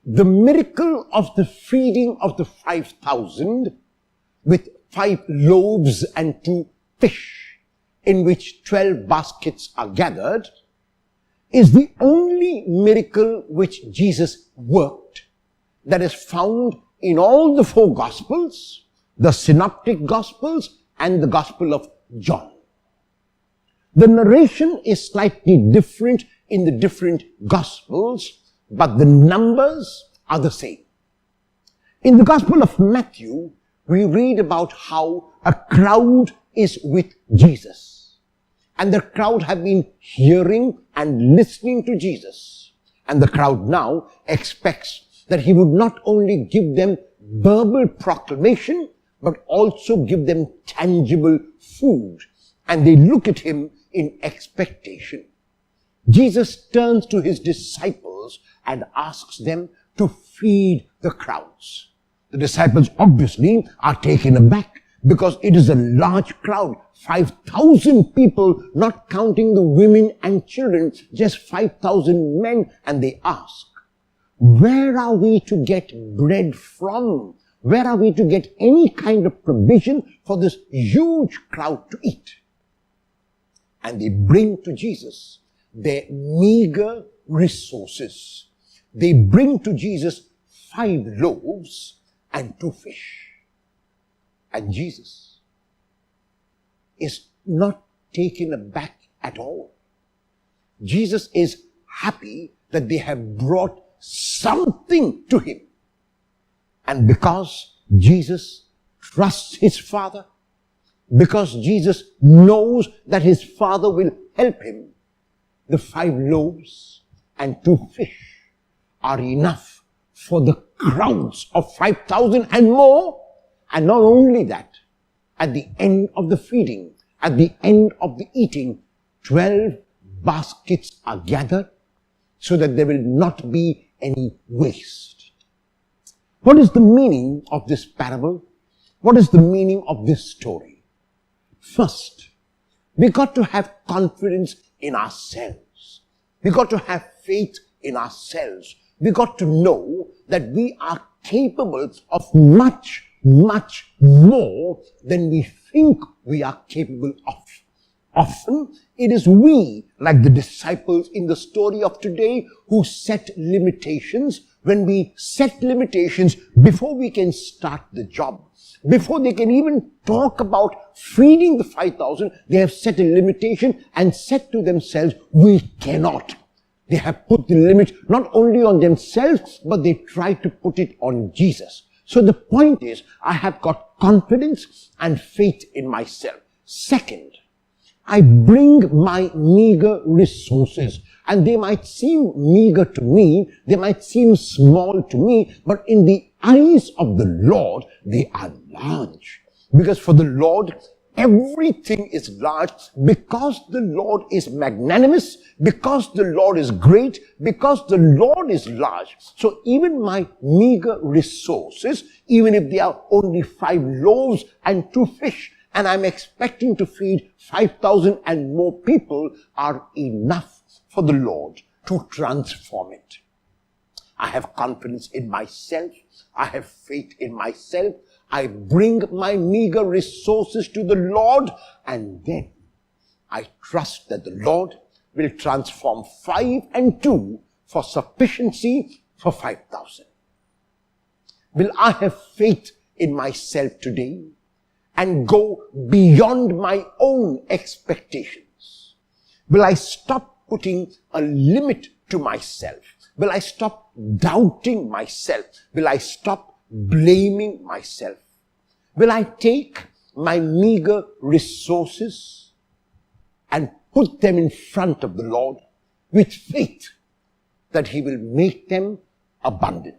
the miracle of the feeding of the 5,000 with 5 loaves and 2 fish, in which 12 baskets are gathered, is the only miracle which Jesus worked that is found in all the 4 Gospels, the Synoptic Gospels and the Gospel of John. The narration is slightly different in the different Gospels, but the numbers are the same. In the Gospel of Matthew, we read about how a crowd is with Jesus. And the crowd have been hearing and listening to Jesus. And the crowd now expects that he would not only give them verbal proclamation, but also give them tangible food. And they look at him in expectation. Jesus turns to his disciples and asks them to feed the crowds. The disciples obviously are taken aback because it is a large crowd, 5,000 people, not counting the women and children, just 5,000 men. And they ask, where are we to get bread from? Where are we to get any kind of provision for this huge crowd to eat? And they bring to Jesus their meager resources. They bring to Jesus 5 loaves and 2 fish. And Jesus is not taken aback at all. Jesus is happy that they have brought something to him. And because Jesus trusts his Father, because Jesus knows that his Father will help him, the 5 loaves and 2 fish are enough for the crowds of 5,000 and more. And not only that, at the end of the feeding, at the end of the eating, 12 baskets are gathered so that there will not be any waste. What is the meaning of this parable? What is the meaning of this story? First, we got to have confidence in ourselves. We got to have faith in ourselves. We got to know that we are capable of much more than we think we are capable of. Often, it is we, like the disciples in the story of today, who set limitations. When we set limitations before we can start the job, before they can even talk about feeding the 5,000, they have set a limitation and said to themselves, we cannot. They have put the limit not only on themselves, but they try to put it on Jesus. So the point is, I have got confidence and faith in myself. Second, I bring my meager resources, and they might seem meager to me, they might seem small to me, but in the eyes of the Lord, they are large. Because for the Lord, everything is large, because the Lord is magnanimous, because the Lord is great, because the Lord is large. So even my meager resources, even if they are only 5 loaves and 2 fish, and I'm expecting to feed 5,000 and more people, are enough for the Lord to transform it. I have confidence in myself. I have faith in myself. I bring my meager resources to the Lord, and then I trust that the Lord will transform 5 and 2 for sufficiency for 5,000. Will I have faith in myself today and go beyond my own expectations? Will I stop putting a limit to myself? Will I stop doubting myself? Will I stop blaming myself? Will I take my meager resources and put them in front of the Lord with faith that he will make them abundant?